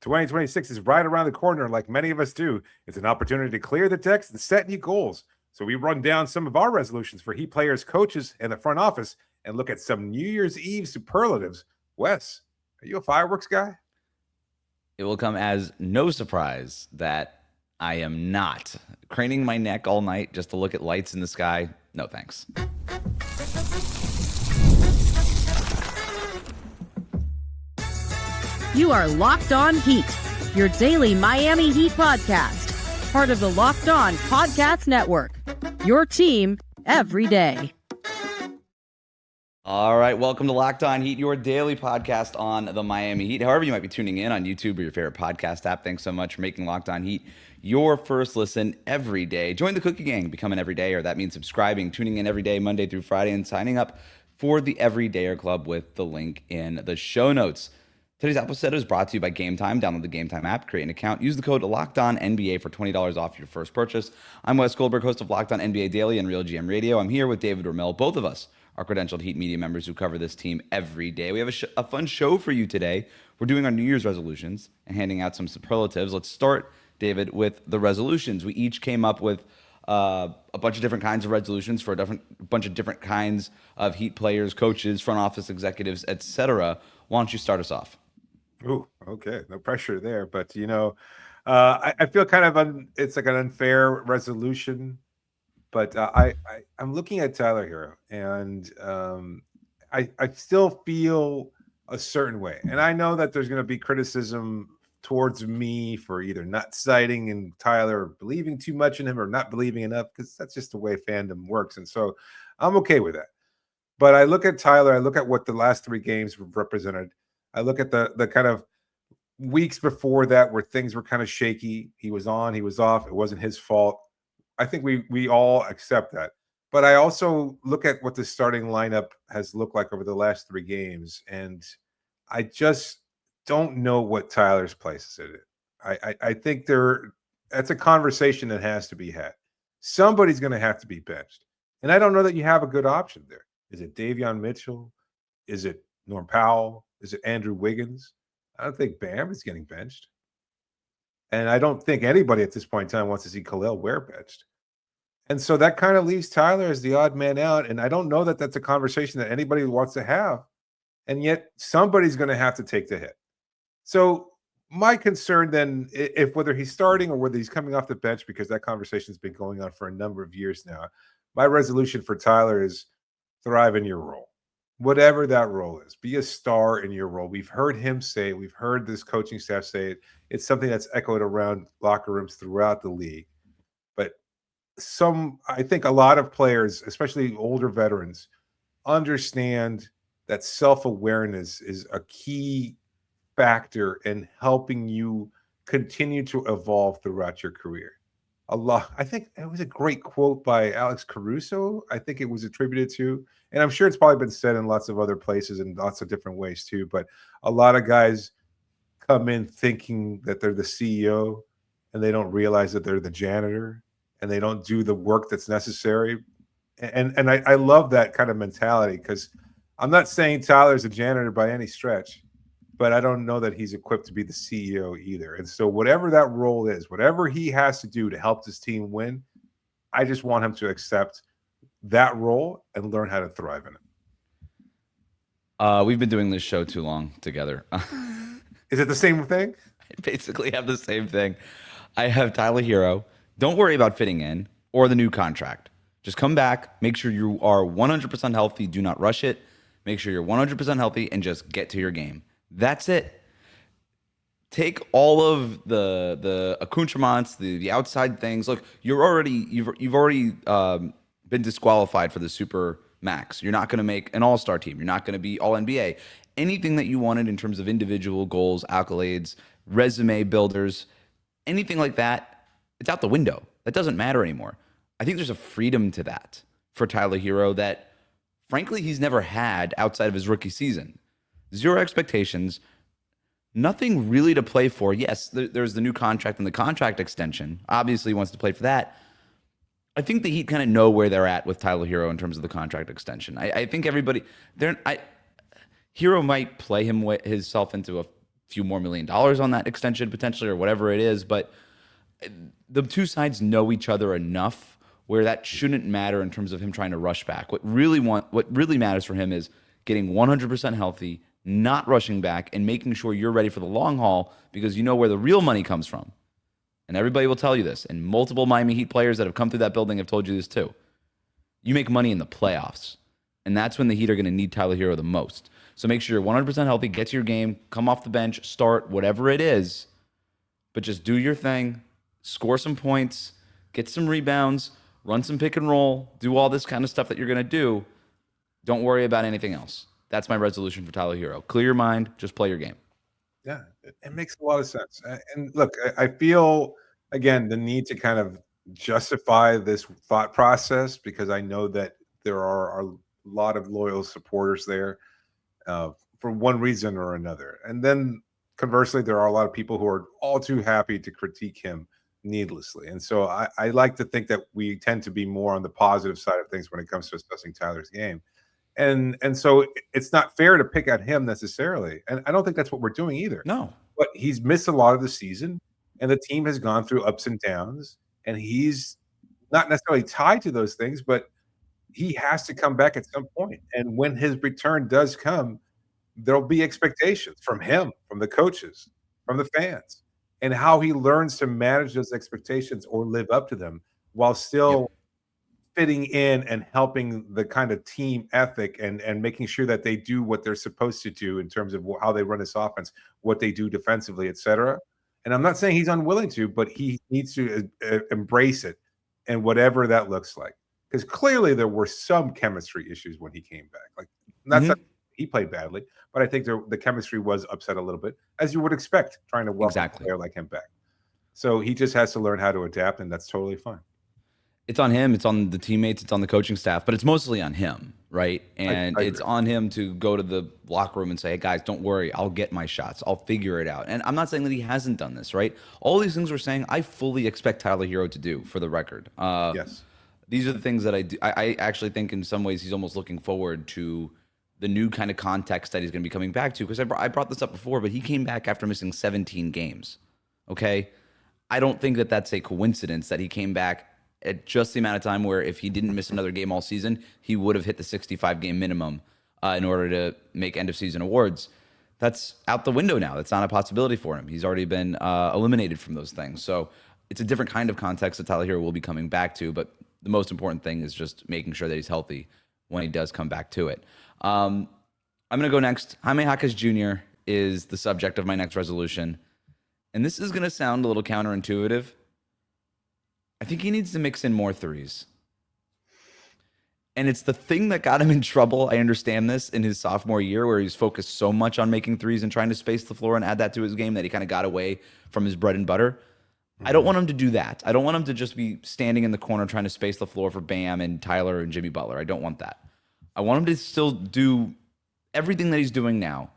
2026 is right around the corner, like many of us do. It's an opportunity to clear the decks and set new goals. So we run down some of our resolutions for Heat players, coaches, and the front office and look at some New Year's Eve superlatives. Wes, are you a fireworks guy? It will come as no surprise that I am not. Craning my neck all night just to look at lights in the sky, no thanks. You are Locked On Heat, your daily Miami Heat podcast, part of the Locked On Podcast Network, your team every day. All right, welcome to Locked On Heat, your daily podcast on the Miami Heat. However, you might be tuning in on YouTube or your favorite podcast app. Thanks so much for making Locked On Heat your first listen every day. Join the Cookie Gang, become an everydayer. That means subscribing, tuning in every day, Monday through Friday, and signing up for the Everydayer Club with the link in the show notes. Today's episode is brought to you by Game Time. Download the Game Time app, create an account, use the code LOCKEDONNBA for $20 off your first purchase. I'm Wes Goldberg, host of Locked On NBA Daily and Real GM Radio. I'm here with David Ramil. Both of us are credentialed Heat media members who cover this team every day. We have a fun show for you today. We're doing our New Year's resolutions and handing out some superlatives. Let's start, David, with the resolutions. We each came up with a bunch of different kinds of resolutions for a bunch of different kinds of Heat players, coaches, front office executives, etc. Why don't you start us off? Ooh, okay. No pressure there. But, I feel kind of it's like an unfair resolution. But I'm looking at Tyler Herro, and I still feel a certain way. And I know that there's going to be criticism towards me for either not citing and Tyler, or believing too much in him, or not believing enough, because that's just the way fandom works. And so I'm okay with that. But I look at Tyler, I look at what the last three games represented. I look at the kind of weeks before that where things were kind of shaky. He was on, he was off. It wasn't his fault. I think we all accept that. But I also look at what the starting lineup has looked like over the last three games, and I just don't know what Tyler's place is in it. I think that's a conversation that has to be had. Somebody's going to have to be benched. And I don't know that you have a good option there. Is it Davion Mitchell? Is it Norm Powell? Is it Andrew Wiggins? I don't think Bam is getting benched. And I don't think anybody at this point in time wants to see Kel'el Ware benched. And so that kind of leaves Tyler as the odd man out. And I don't know that that's a conversation that anybody wants to have. And yet somebody's going to have to take the hit. So my concern then, if whether he's starting or whether he's coming off the bench, because that conversation has been going on for a number of years now, my resolution for Tyler is thrive in your role. Whatever that role is, be a star in your role. We've heard him say it. We've heard this coaching staff say it. It's something that's echoed around locker rooms throughout the league. But I think a lot of players, especially older veterans, understand that self-awareness is a key factor in helping you continue to evolve throughout your career. I think it was a great quote by Alex Caruso. I think it was attributed to, and I'm sure it's probably been said in lots of other places in lots of different ways too. But a lot of guys come in thinking that they're the CEO, and they don't realize that they're the janitor, and they don't do the work that's necessary. And I love that kind of mentality, because I'm not saying Tyler's a janitor by any stretch, but I don't know that he's equipped to be the CEO either. And so whatever that role is, whatever he has to do to help this team win, I just want him to accept that role and learn how to thrive in it. We've been doing this show too long together. Is it the same thing? I basically have the same thing. I have Tyler Herro. Don't worry about fitting in or the new contract. Just come back. Make sure you are 100% healthy. Do not rush it. Make sure you're 100% healthy and just get to your game. That's it. Take all of the accoutrements, the outside things. Look, you've already been disqualified for the Super Max. You're not going to make an All-Star team. You're not going to be All NBA. Anything that you wanted in terms of individual goals, accolades, resume builders, anything like that, it's out the window. That doesn't matter anymore. I think there's a freedom to that for Tyler Herro that, frankly, he's never had outside of his rookie season. Zero expectations, nothing really to play for. Yes, there's the new contract and the contract extension. Obviously, he wants to play for that. I think the Heat kind of know where they're at with Tyler Herro in terms of the contract extension. I think everybody, Herro might play himself into a few more $1 million on that extension potentially, or whatever it is. But the two sides know each other enough where that shouldn't matter in terms of him trying to rush back. What really matters for him is getting 100% healthy, not rushing back, and making sure you're ready for the long haul, because you know where the real money comes from. And everybody will tell you this, and multiple Miami Heat players that have come through that building have told you this too. You make money in the playoffs, and that's when the Heat are going to need Tyler Herro the most. So make sure you're 100% healthy, get to your game, come off the bench, start, whatever it is, but just do your thing, score some points, get some rebounds, run some pick and roll, do all this kind of stuff that you're going to do. Don't worry about anything else. That's my resolution for Tyler Herro. Clear your mind, just play your game. Yeah, it makes a lot of sense. And look, I feel, again, the need to kind of justify this thought process, because I know that there are a lot of loyal supporters there for one reason or another. And then conversely, there are a lot of people who are all too happy to critique him needlessly. And so I like to think that we tend to be more on the positive side of things when it comes to assessing Tyler's game. And so it's not fair to pick at him necessarily. And I don't think that's what we're doing either. No. But he's missed a lot of the season, and the team has gone through ups and downs, and he's not necessarily tied to those things, but he has to come back at some point. And when his return does come, there'll be expectations from him, from the coaches, from the fans, and how he learns to manage those expectations or live up to them while still fitting in and helping the kind of team ethic and making sure that they do what they're supposed to do in terms of how they run this offense, what they do defensively, etc. And I'm not saying he's unwilling to, but he needs to embrace it, and whatever that looks like. Because clearly there were some chemistry issues when he came back. Like, not that he played badly, but I think the chemistry was upset a little bit, as you would expect, trying to welcome a player like him back. So he just has to learn how to adapt, and that's totally fine. It's on him, it's on the teammates, it's on the coaching staff, but it's mostly on him, right? And I it's on him to go to the locker room and say, hey, guys, don't worry, I'll get my shots. I'll figure it out. And I'm not saying that he hasn't done this, right? All these things we're saying, I fully expect Tyler Herro to do, for the record. Yes. These are the things that I do. I actually think in some ways he's almost looking forward to the new kind of context that he's going to be coming back to, because I brought this up before, but he came back after missing 17 games, okay? I don't think that that's a coincidence that he came back at just the amount of time where if he didn't miss another game all season, he would have hit the 65-game minimum in order to make end-of-season awards. That's out the window now. That's not a possibility for him. He's already been eliminated from those things. So it's a different kind of context that Tyler Herro will be coming back to, but the most important thing is just making sure that he's healthy when he does come back to it. I'm going to go next. Jaime Jaquez Jr. is the subject of my next resolution. And this is going to sound a little counterintuitive. I think he needs to mix in more threes. And it's the thing that got him in trouble. I understand this in his sophomore year, where he's focused so much on making threes and trying to space the floor and add that to his game that he kind of got away from his bread and butter. I don't want him to do that. I don't want him to just be standing in the corner trying to space the floor for Bam and Tyler and Jimmy Butler. I don't want that. I want him to still do everything that he's doing now.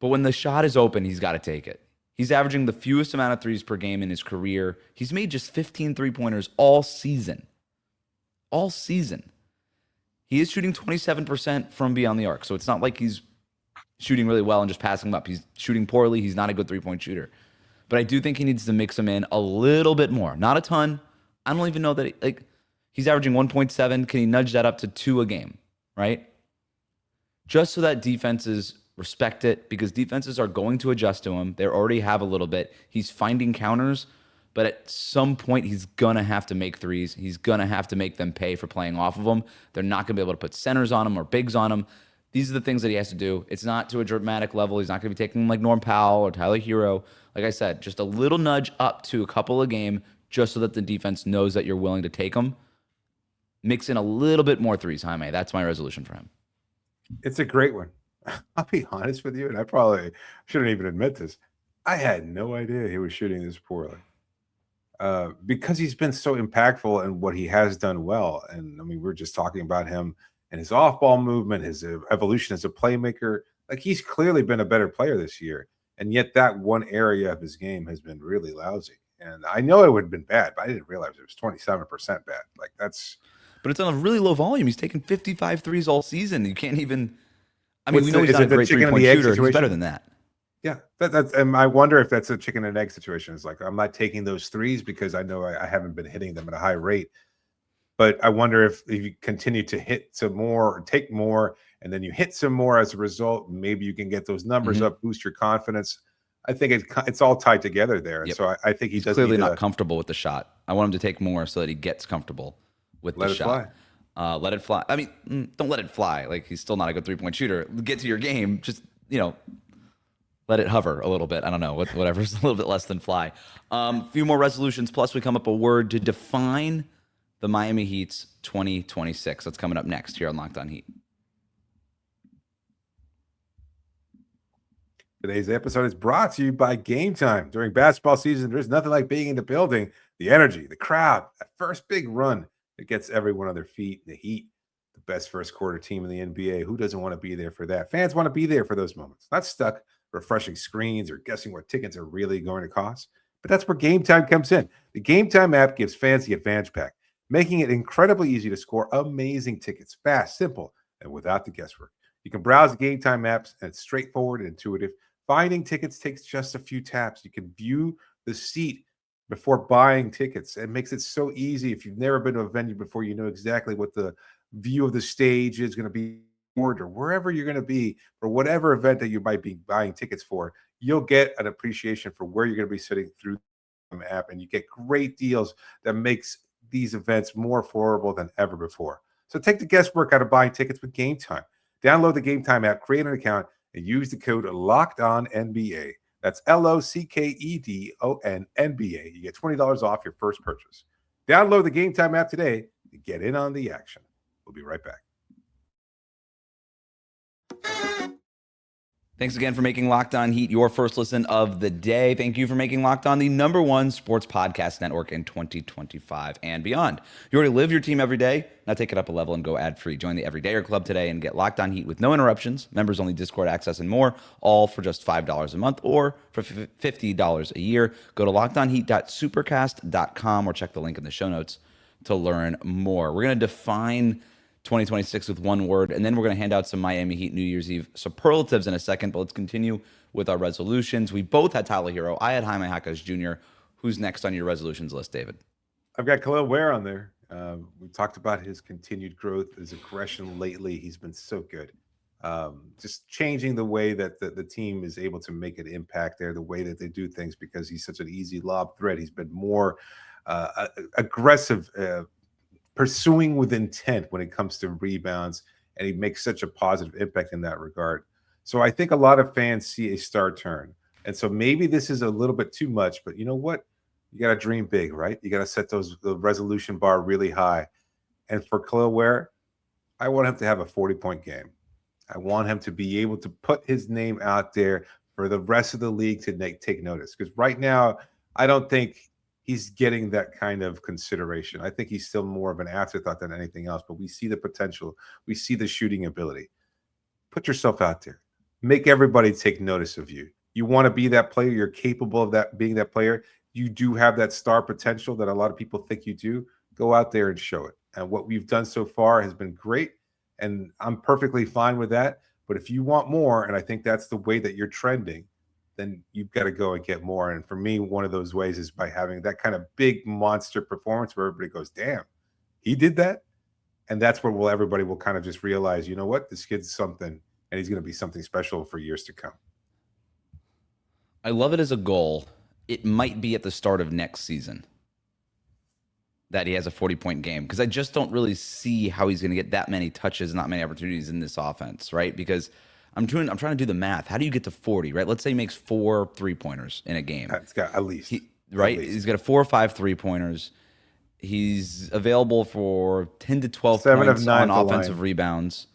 But when the shot is open, he's got to take it. He's averaging the fewest amount of threes per game in his career. He's made just 15 three-pointers all season. All season. He is shooting 27% from beyond the arc. So it's not like he's shooting really well and just passing them up. He's shooting poorly. He's not a good three-point shooter. But I do think he needs to mix them in a little bit more. Not a ton. I don't even know that he's averaging 1.7. Can he nudge that up to 2 a game, right? Just so that defenses respect it, because defenses are going to adjust to him. They already have a little bit. He's finding counters, but at some point he's going to have to make threes. He's going to have to make them pay for playing off of them. They're not going to be able to put centers on him or bigs on him. These are the things that he has to do. It's not to a dramatic level. He's not going to be taking them like Norm Powell or Tyler Herro. Like I said, just a little nudge up to a couple a game, just so that the defense knows that you're willing to take them. Mix in a little bit more threes, Jaime. That's my resolution for him. It's a great one. I'll be honest with you, and I probably shouldn't even admit this. I had no idea he was shooting this poorly, because he's been so impactful in what he has done well. And I mean, we're just talking about him and his off-ball movement, his evolution as a playmaker. Like, he's clearly been a better player this year, and yet that one area of his game has been really lousy. And I know it would have been bad, but I didn't realize it was 27% bad. Like, that's. But it's on a really low volume. He's taken 55 threes all season. You can't even. I mean, we know he's not a great three-point shooter. He's better than that. Yeah, that's and I wonder if that's a chicken and egg situation. It's like I'm not taking those threes because I know I haven't been hitting them at a high rate. But I wonder if you continue to hit some more or take more, and then you hit some more as a result, maybe you can get those numbers up, boost your confidence. I think it's all tied together there, and Yep. so I think he He's does clearly need not to comfortable with the shot. I want him to take more so that he gets comfortable with the let it shot. fly. Let it fly. I mean, don't let it fly. Like, he's still not a good 3-point shooter. Get to your game. Just, let it hover a little bit. I don't know, whatever's a little bit less than fly. Few more resolutions. Plus, we come up a word to define the Miami Heat's 2026. That's coming up next here on Locked On Heat. Today's episode is brought to you by Game Time. During basketball season, there's nothing like being in the building, the energy, the crowd, that first big run that gets everyone on their feet. The Heat, the best first quarter team in the NBA. Who doesn't want to be there for that? Fans want to be there for those moments, not stuck refreshing screens or guessing what tickets are really going to cost. But that's where Game Time comes in. The Game Time app gives fans the advantage pack, making it incredibly easy to score amazing tickets, fast, simple, and without the guesswork. You can browse the Game Time apps, and it's straightforward and intuitive. Finding tickets takes just a few taps. You can view the seat before buying tickets. It makes it so easy. If you've never been to a venue before, you know exactly what the view of the stage is going to be, or wherever you're going to be for whatever event that you might be buying tickets for. You'll get an appreciation for where you're going to be sitting through the app, and you get great deals that makes these events more affordable than ever before. So take the guesswork out of buying tickets with Game Time. Download the Game Time app, create an account, and use the code LOCKEDONNBA. That's LOCKEDONNBA. You get $20 off your first purchase. Download the Game Time app today to get in on the action. We'll be right back. Thanks again for making Locked On Heat your first listen of the day. Thank you for making Locked On the #1 sports podcast network in 2025 and beyond. You already live your team every day. Now take it up a level and go ad-free. Join the Everydayer Club today and get Locked On Heat with no interruptions, members-only Discord access, and more, all for just $5 a month or for $50 a year. Go to lockedonheat.supercast.com or check the link in the show notes to learn more. We're going to define 2026 with one word, and then we're going to hand out some Miami Heat New Year's Eve superlatives in a second, but let's continue with our resolutions. We both had Tyler Herro. I had Jaime Jaquez Jr. Who's next on your resolutions list, David? I've got Kel'el Ware on there. We talked about his continued growth, his aggression lately. He's been so good. Just changing the way that the team is able to make an impact there, the way that they do things, because he's such an easy lob threat. He's been more aggressive, pursuing with intent when it comes to rebounds, and he makes such a positive impact in that regard. So I think a lot of fans see a star turn. And so maybe this is a little bit too much, but you know what? You got to dream big, right? You got to set the resolution bar really high. And for Kel'el Ware, I want him to have a 40-point game. I want him to be able to put his name out there for the rest of the league to take notice. Because right now, I don't think he's getting that kind of consideration. I think he's still more of an afterthought than anything else, but we see the potential. We see the shooting ability. Put yourself out there. Make everybody take notice of you. You want to be that player. You're capable of that, being that player. You do have that star potential that a lot of people think you do. Go out there and show it. And what we've done so far has been great, and I'm perfectly fine with that. But if you want more, and I think that's the way that you're trending, then you've got to go and get more. And for me, one of those ways is by having that kind of big monster performance where everybody goes, damn, he did that. And that's where everybody will kind of just realize, you know what, this kid's something, and he's going to be something special for years to come. I love it as a goal. It might be at the start of next season that he has a 40-point game, because I just don't really see how he's going to get that many touches, not many opportunities in this offense, right? Because I'm trying to do the math. How do you get to 40, right? Let's say he makes 4 3-pointers in a game. It's got at least. Right? At least. He's got 4 or 5 3-pointers. He's available for 10 to 12 7 of points 9 on to offensive line. Rebounds.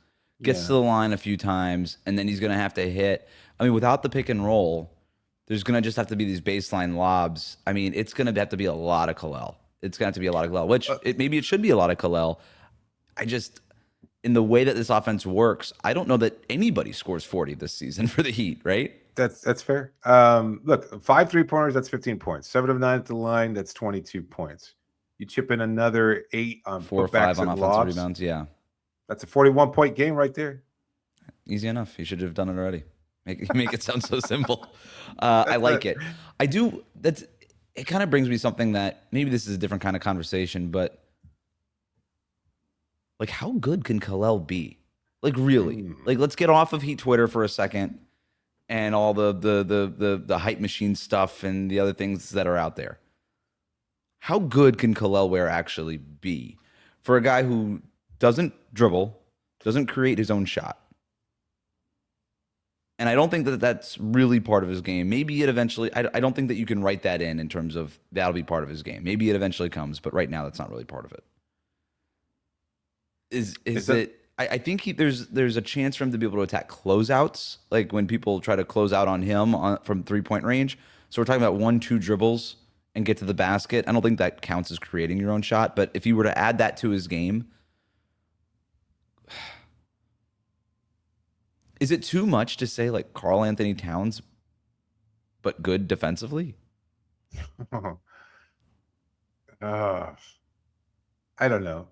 Gets to the line a few times, and then he's going to have to hit. I mean, without the pick and roll, there's going to just have to be these baseline lobs. I mean, it's going to have to be a lot of Kel'el. It's going to have to be a lot of Kel'el, which maybe it should be a lot of Kel'el. In the way that this offense works, I don't know that anybody scores 40 this season for the Heat, right? That's fair. Look, 5 3-pointers, that's 15 points. 7 of 9 at the line, that's 22 points. You chip in another 8 on 4 or 5 on offensive rebounds, yeah. That's a 41-point game right there. Easy enough. He should have done it already. Make it sound so simple. I like it. I do. It kind of brings me something that maybe this is a different kind of conversation, but like, how good can Kel'el be? Like, really? Like, let's get off of Heat Twitter for a second and all the hype machine stuff and the other things that are out there. How good can Kel'el Ware actually be for a guy who doesn't dribble, doesn't create his own shot? And I don't think that that's really part of his game. Maybe it eventually, I don't think that you can write that in terms of that'll be part of his game. Maybe it eventually comes, but right now that's not really part of it. Is it? I think there's a chance for him to be able to attack closeouts, like when people try to close out on him from 3-point range. So we're talking about 1-2 dribbles and get to the basket. I don't think that counts as creating your own shot, but if you were to add that to his game, is it too much to say like Karl Anthony Towns, but good defensively? I don't know.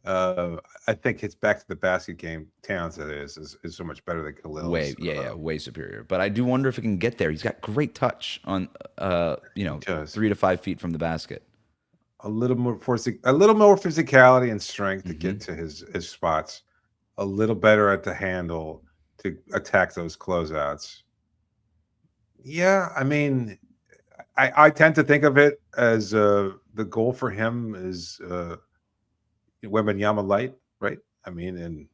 I think it's back to the basket game. Towns, that is so much better than Khalil. Way superior. But I do wonder if he can get there. He's got great touch on, 3 to 5 feet from the basket. A little more physicality and strength to get to his spots. A little better at the handle to attack those closeouts. Yeah, I mean, I tend to think of it as the goal for him is Wembanyama light, right? I mean, and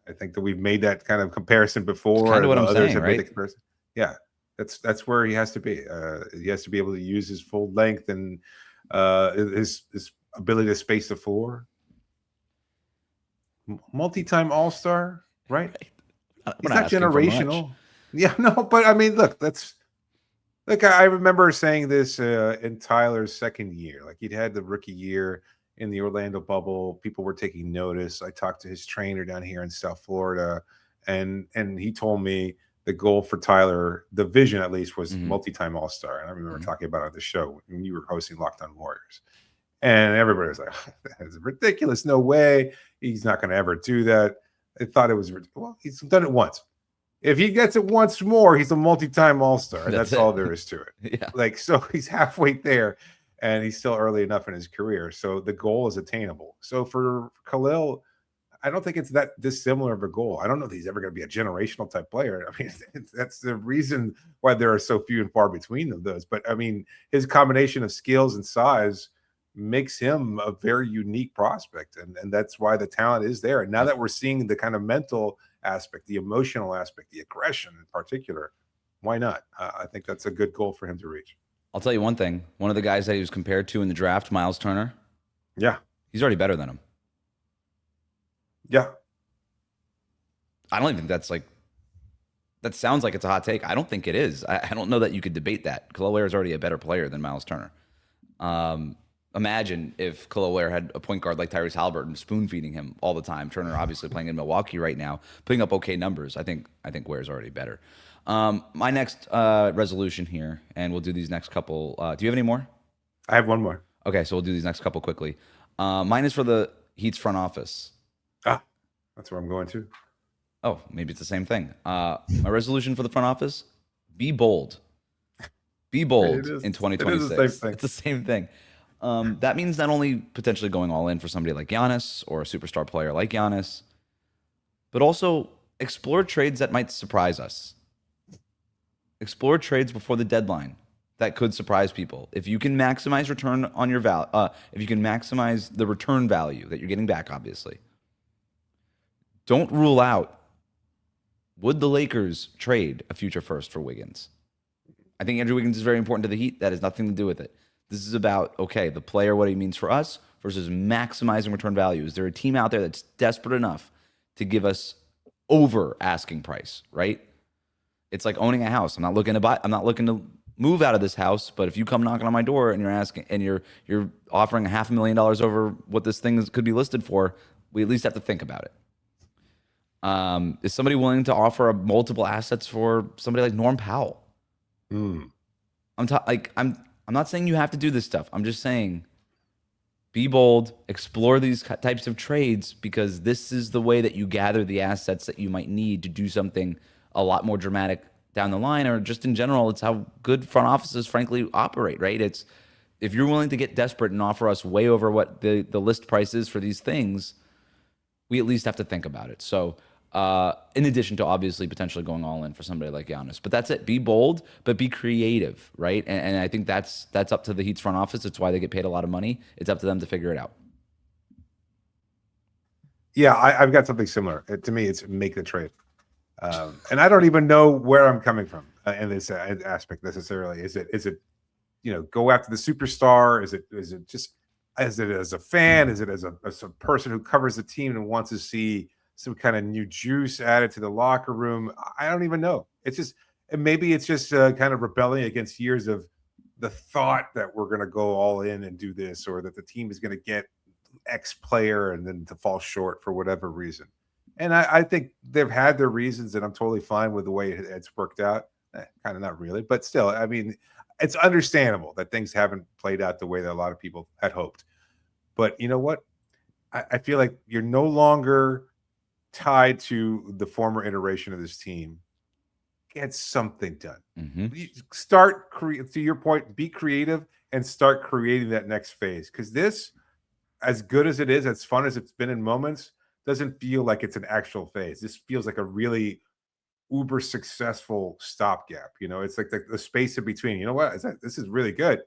I think that we've made that kind of comparison before. Kind of what I'm others saying, have made right? the comparison. Yeah, that's where he has to be. He has to be able to use his full length and his ability to space the floor. Multi-time All-Star, right? He's not generational. Yeah, no, but I mean, look, I remember saying this in Tyler's second year. Like, he'd had the rookie year in the Orlando bubble. People were taking notice. I talked to his trainer down here in South Florida, and he told me the goal for Tyler, the vision at least, was multi-time All-Star. And I remember talking about it on the show when you were hosting Locked On Warriors. And everybody was like, that's ridiculous. No way. He's not going to ever do that. I thought it was, well, he's done it once. If he gets it once more, he's a multi-time All-Star. That's all there is to it. Yeah. Like, so he's halfway there, and he's still early enough in his career. So the goal is attainable. So for Kel'el, I don't think it's that dissimilar of a goal. I don't know if he's ever going to be a generational type player. I mean, that's the reason why there are so few and far between of those. But I mean, his combination of skills and size makes him a very unique prospect. And that's why the talent is there. And now that we're seeing the kind of mental aspect, the emotional aspect, the aggression in particular, why not? I think that's a good goal for him to reach. I'll tell you one thing. One of the guys that he was compared to in the draft, Miles Turner. Yeah. He's already better than him. Yeah. I don't even think that sounds like it's a hot take. I don't think it is. I don't know that you could debate that. Kel'el Ware is already a better player than Miles Turner. Imagine if Kel'el Ware had a point guard like Tyrese Halliburton spoon feeding him all the time. Turner obviously playing in Milwaukee right now, putting up okay numbers. I think Ware's already better. My next resolution here, and we'll do these next couple. Do you have any more? I have one more. Okay, so we'll do these next couple quickly. Mine is for the Heat's front office. That's where I'm going to. Oh, maybe it's the same thing. My resolution for the front office: be bold. Be bold in 2026. It's the same thing. That means not only potentially going all in for somebody like Giannis or a superstar player like Giannis, but also explore trades that might surprise us. Explore trades before the deadline that could surprise people. If you can maximize return on your if you can maximize the return value that you're getting back, obviously, don't rule out, would the Lakers trade a future first for Wiggins? I think Andrew Wiggins is very important to the Heat. That has nothing to do with it. This is about, okay, the player, what he means for us versus maximizing return value. Is there a team out there that's desperate enough to give us over asking price, right? It's like owning a house. I'm not looking to move out of this house, but if you come knocking on my door and you're asking and you're offering $500,000 over what this thing could be listed for, we at least have to think about it. Is somebody willing to offer multiple assets for somebody like Norm Powell? I'm not saying you have to do this stuff. I'm just saying be bold, explore these types of trades, because this is the way that you gather the assets that you might need to do something a lot more dramatic down the line, or just in general, it's how good front offices frankly operate, right? It's if you're willing to get desperate and offer us way over what the list price is for these things, we at least have to think about it. So in addition to obviously potentially going all in for somebody like Giannis. But that's it. Be bold, but be creative, right? And I think that's up to the Heat's front office. It's why they get paid a lot of money. It's up to them to figure it out. Yeah, I've got something similar. To me, it's make the trade. And I don't even know where I'm coming from in this aspect necessarily. Is it go after the superstar? Is it just as a fan? Is it as a person who covers the team and wants to see some kind of new juice added to the locker room? I don't even know. It's just maybe it's just kind of rebelling against years of the thought that we're going to go all in and do this, or that the team is going to get X player and then to fall short for whatever reason. And I think they've had their reasons, and I'm totally fine with the way it's worked out. Kind of not really, but still, I mean, it's understandable that things haven't played out the way that a lot of people had hoped. But you know what? I feel like you're no longer tied to the former iteration of this team. Get something done. Mm-hmm. Start to your point, be creative and start creating that next phase. Because this, as good as it is, as fun as it's been in moments, doesn't feel like it's an actual phase. This feels like a really uber successful stopgap. It's like the space in between. You know what? This is really good,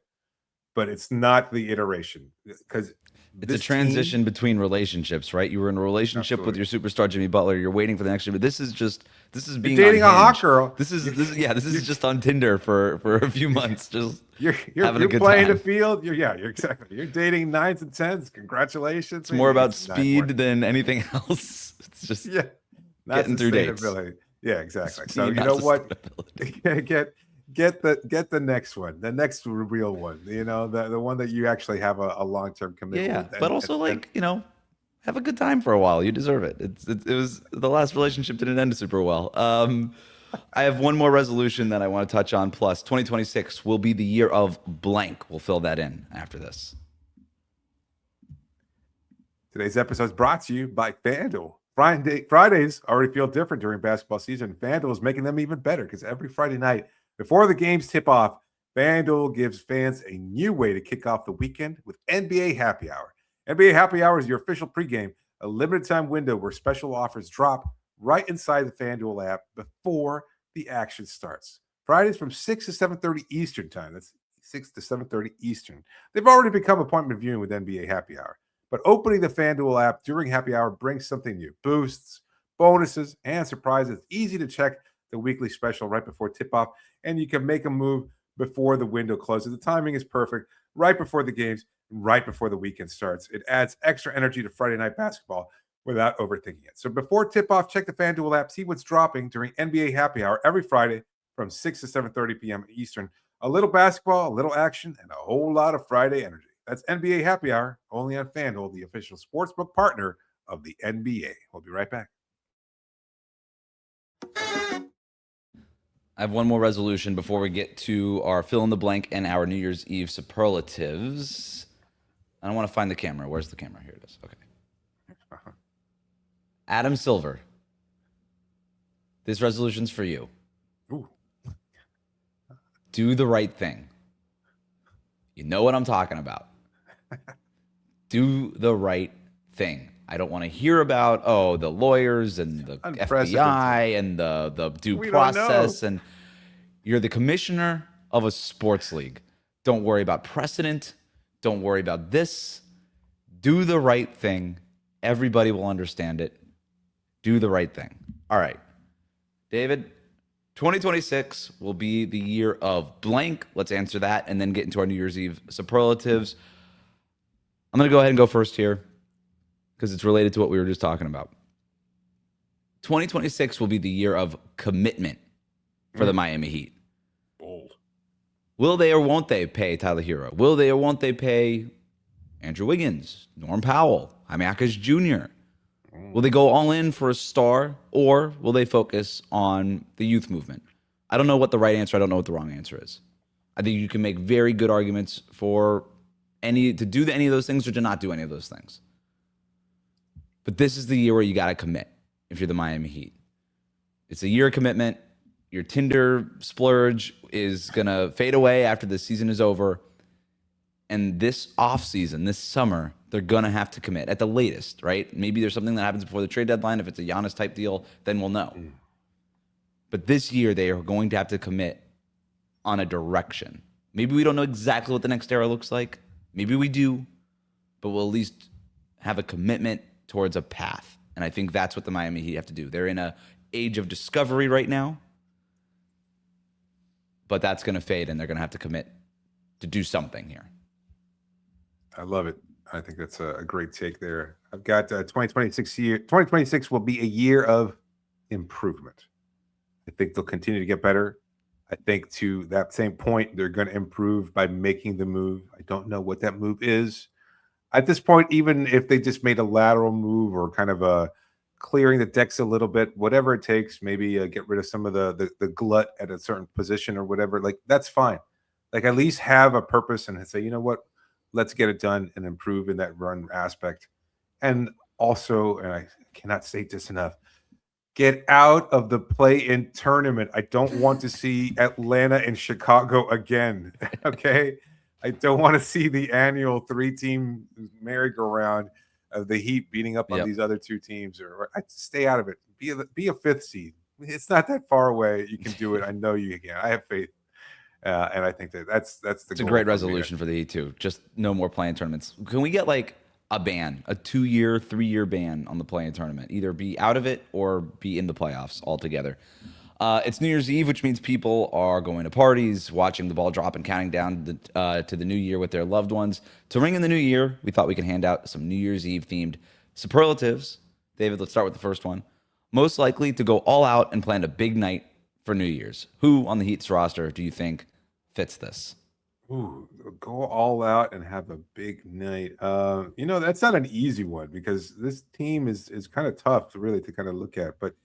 but it's not the iteration, because it's a transition between relationships, right? You were in a relationship with your superstar Jimmy Butler. You're waiting for the next year, but this is being dating a hot unhinged. girl. This is just on Tinder for a few months. Just you're having a good playing time. the field. You're exactly. You're dating 9s and 10s. Congratulations. It's more about speed than anything else. It's just getting through dates. Yeah, exactly. Speed, so you know what? Get the next one, the next real one. The one that you actually have a long-term commitment. Yeah. But also have a good time for a while. You deserve it. It was the last relationship didn't end super well. I have one more resolution that I want to touch on. Plus, 2026 will be the year of blank. We'll fill that in after this. Today's episode is brought to you by FanDuel. Fridays already feel different during basketball season. FanDuel is making them even better, because every Friday night before the games tip off, FanDuel gives fans a new way to kick off the weekend with NBA Happy Hour. NBA Happy Hour is your official pregame, a limited time window where special offers drop right inside the FanDuel app before the action starts. Fridays from 6 to 7:30 Eastern time. That's 6 to 7:30 Eastern. They've already become appointment viewing with NBA Happy Hour. But opening the FanDuel app during Happy Hour brings something new. Boosts, bonuses, and surprises. It's easy to check the weekly special right before tip-off, and you can make a move before the window closes. The timing is perfect, right before the games, right before the weekend starts. It adds extra energy to Friday night basketball without overthinking it. So before tip-off, check the FanDuel app, see what's dropping during NBA Happy Hour every Friday from 6 to 7:30 p.m. Eastern. A little basketball, a little action, and a whole lot of Friday energy. That's NBA Happy Hour, only on FanDuel, the official sportsbook partner of the NBA. We'll be right back. I have one more resolution before we get to our fill in the blank and our New Year's Eve superlatives. I don't want to find the camera. Where's the camera? Here it is. Okay. Adam Silver. This resolution's for you. Ooh. Do the right thing. You know what I'm talking about. Do the right thing. I don't want to hear about the lawyers and the FBI and the due process. And you're the commissioner of a sports league. Don't worry about precedent. Don't worry about this. Do the right thing. Everybody will understand it. Do the right thing. All right. David, 2026 will be the year of blank. Let's answer that and then get into our New Year's Eve superlatives. I'm going to go ahead and go first here because it's related to what we were just talking about. 2026 will be the year of commitment for the Miami Heat. Bold. Will they or won't they pay Tyler Herro? Will they or won't they pay Andrew Wiggins, Norm Powell, Jaime Jaquez Jr.? Will they go all in for a star, or will they focus on the youth movement? I don't know what the right answer, I don't know what the wrong answer is. I think you can make very good arguments for to do any of those things or to not do any of those things. But this is the year where you got to commit if you're the Miami Heat. It's a year of commitment. Your Tinder splurge is going to fade away after the season is over. And this offseason, this summer, they're going to have to commit at the latest, right? Maybe there's something that happens before the trade deadline. If it's a Giannis type deal, then we'll know. But this year, they are going to have to commit on a direction. Maybe we don't know exactly what the next era looks like. Maybe we do, but we'll at least have a commitment towards a path. And I think that's what the Miami Heat have to do. They're in an age of discovery right now, but that's going to fade, and they're going to have to commit to do something here. I love it. I think that's a great take there. I've got 2026 year. 2026 will be a year of improvement. I think they'll continue to get better. I think to that same point, they're going to improve by making the move. I don't know what that move is. At this point, even if they just made a lateral move or kind of a clearing the decks a little bit, whatever it takes, maybe get rid of some of the glut at a certain position or whatever, like that's fine. Like at least have a purpose and say, you know what, let's get it done and improve in that run aspect. And also, and I cannot say this enough, get out of the play-in tournament. I don't want to see Atlanta and Chicago again. Okay? I don't want to see the annual 3-team merry-go-round of the Heat beating up on these other two teams. Or I stay out of it. Be a 5th seed. It's not that far away. You can do it. I know you can. I have faith. And I think that's it's a great resolution for the Heat too. Just no more play-in tournaments. Can we get like a ban, a 2-year, 3-year ban on the play-in tournament? Either be out of it or be in the playoffs altogether. It's New Year's Eve, which means people are going to parties, watching the ball drop, and counting down to the new year with their loved ones. To ring in the new year, we thought we could hand out some New Year's Eve themed superlatives. David, let's start with the first one. Most likely to go all out and plan a big night for New Year's. Who on the Heat's roster do you think fits this? Ooh, go all out and have a big night. That's not an easy one because this team is kind of tough to kind of look at. But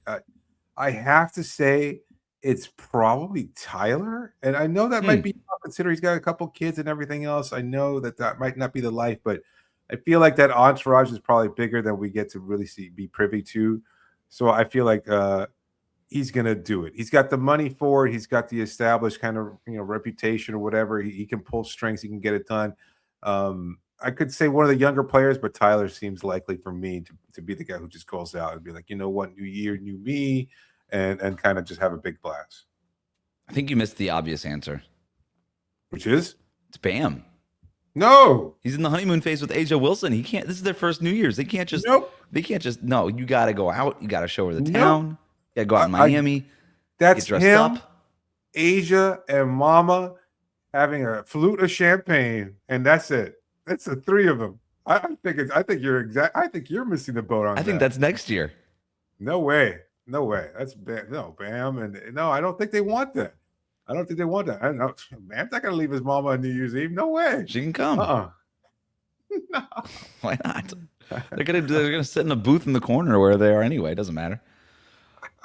I have to say it's probably Tyler. And I know that might be tough considering he's got a couple kids and everything else. I know that might not be the life, but I feel like that entourage is probably bigger than we get to really be privy to. So I feel like he's going to do it. He's got the money for it. He's got the established kind of, reputation or whatever. He can pull strings. He can get it done. I could say one of the younger players, but Tyler seems likely for me to be the guy who just goes out and be like, you know what, new year, new me, and kind of just have a big blast. I think you missed the obvious answer. Which is? It's Bam. No. He's in the honeymoon phase with Asia Wilson. He can't. This is their first New Year's. They can't just. Nope. They can't just. No, you got to go out. You got to show her the town. Nope. You got to go out in Miami. That's get dressed him, up. Asia, and Mama having a flute of champagne, and that's it. That's the 3 of them. I think you're missing the boat on that. I think that's next year. No way. That's Bam, and no, I don't think they want that. I don't know. Bam's not gonna leave his mama on New Year's Eve. No way. She can come. No. Why not? They're gonna sit in a booth in the corner where they are anyway. It doesn't matter.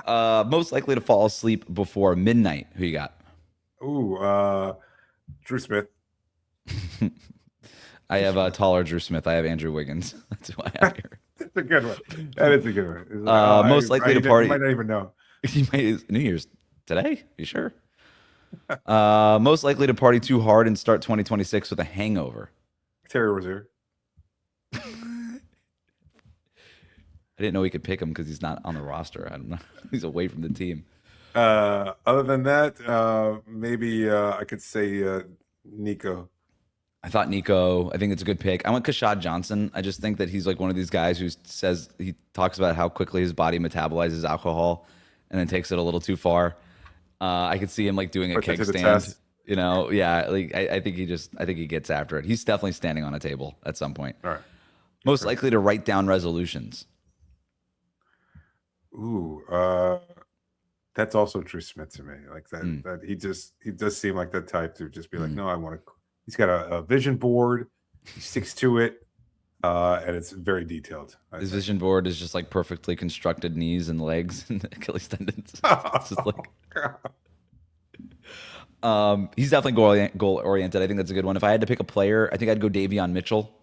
Most likely to fall asleep before midnight. Who you got? Ooh, Drew Smith. I have a taller Drew Smith. I have Andrew Wiggins. That's who I have here. That's a good one. That is a good one. Most likely to party. You might not even know. New Year's today? You sure? Most likely to party too hard and start 2026 with a hangover. Terry Rozier. I didn't know we could pick him because he's not on the roster. I don't know. He's away from the team. Other than that, maybe I could say Nico. I thought Nico. I think it's a good pick. I went Kashad Johnson. I just think that he's like one of these guys who says he talks about how quickly his body metabolizes alcohol and then takes it a little too far. I could see him like doing a keg stand. Yeah. Like I think he gets after it. He's definitely standing on a table at some point. All right. Most likely to write down resolutions. Ooh, that's also Drew Smith to me. Like that, that he does seem like that type to just be like, no, I want to. He's got a vision board. He sticks to it, and it's very detailed. His vision board is just like perfectly constructed knees and legs and Achilles tendons. It's just like. He's definitely goal oriented. I think that's a good one. If I had to pick a player, I think I'd go Davion Mitchell.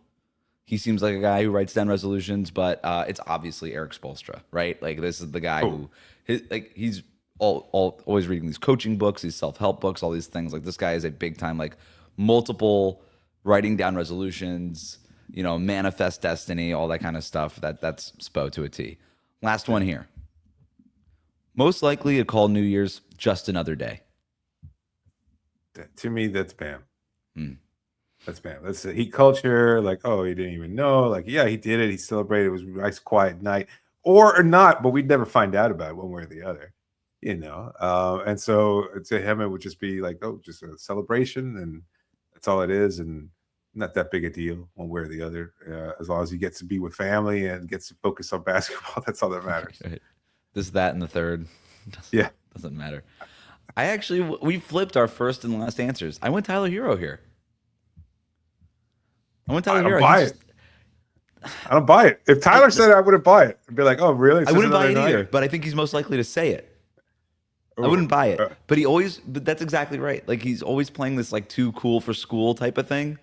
He seems like a guy who writes down resolutions, but it's obviously Eric Spoelstra, right? Like this is the guy who he's always reading these coaching books, these self-help books, all these things. Like this guy is a big time, like multiple writing down resolutions, manifest destiny, all that kind of stuff. That's Spo to a T. Last one here. Most likely to call New Year's just another day. To me, that's Bam. That's Bam. That's the Heat culture. Like, oh, he didn't even know. Like, yeah, he did it. He celebrated. It was a nice, quiet night, or not. But we'd never find out about it one way or the other, And so to him, it would just be like, oh, just a celebration, and that's all it is, and not that big a deal one way or the other. As long as he gets to be with family and gets to focus on basketball, that's all that matters. This, that, and the third. Yeah, doesn't matter. We flipped our first and last answers. I went Tyler Herro here. I don't buy it. I don't buy it. If Tyler said it, I wouldn't buy it. I'd be like, oh, really? I wouldn't buy it either, but I think he's most likely to say it. I wouldn't buy it. But that's exactly right. Like he's always playing this like too cool for school type of thing.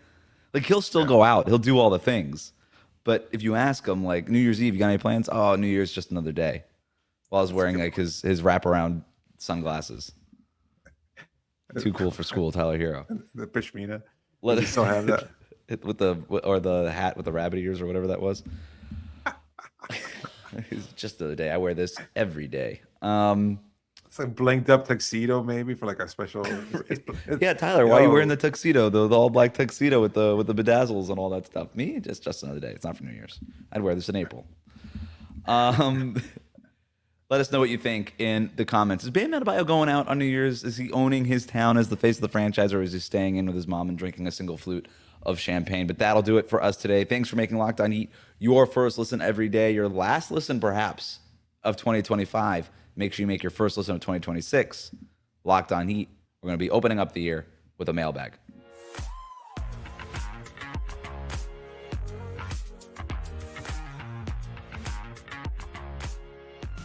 Like he'll still go out. He'll do all the things. But if you ask him like New Year's Eve, you got any plans? Oh, New Year's just another day. While I was wearing like his wraparound sunglasses. Too cool for school, Tyler Herro. The Pashmina. Does he still have that? With the hat with the rabbit ears or whatever that was. It's just the other day. I wear this every day. It's like blinked up tuxedo maybe for like a special. Yeah, Tyler, why are you wearing the tuxedo, the all black tuxedo with the bedazzles and all that stuff? Me, just another day. It's not for New Year's. I'd wear this in April. Let us know what you think in the comments. Is Bam Adebayo going out on New Year's? Is he owning his town as the face of the franchise, or is he staying in with his mom and drinking a single flute of champagne? But that'll do it for us today. Thanks for making Locked On Heat your first listen every day, your last listen perhaps of 2025. Make sure you make your first listen of 2026. Locked On Heat. We're going to be opening up the year with a mailbag.